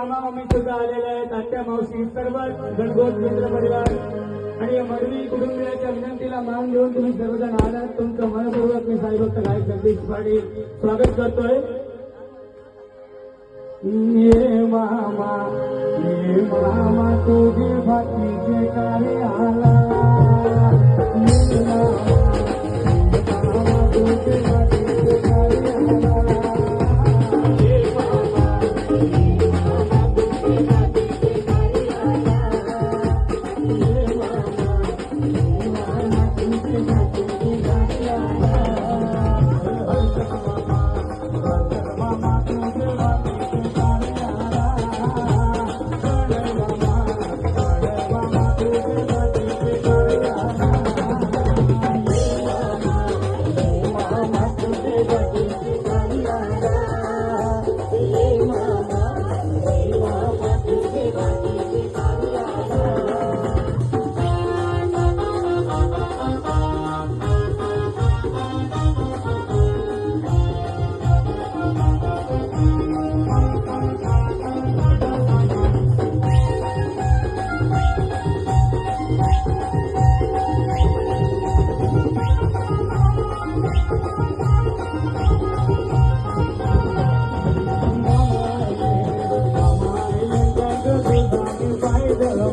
मामा मामी सुद्धा आलेले आहेत, आत्या मावशी सर्व गणगोत मित्र परिवार आणि या मडवी कुटुंबियाच्या विनंतीला मान देऊन तुम्ही सर्वजण आलात. तुमचं मनपूर्वक मी साईभक्त गायक जगदीश पाटील स्वागत करतोय. ये मामा तुझे भातीचे कार्य आला, ये मामा तुझे भातीचे कार्य आला.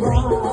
Bye.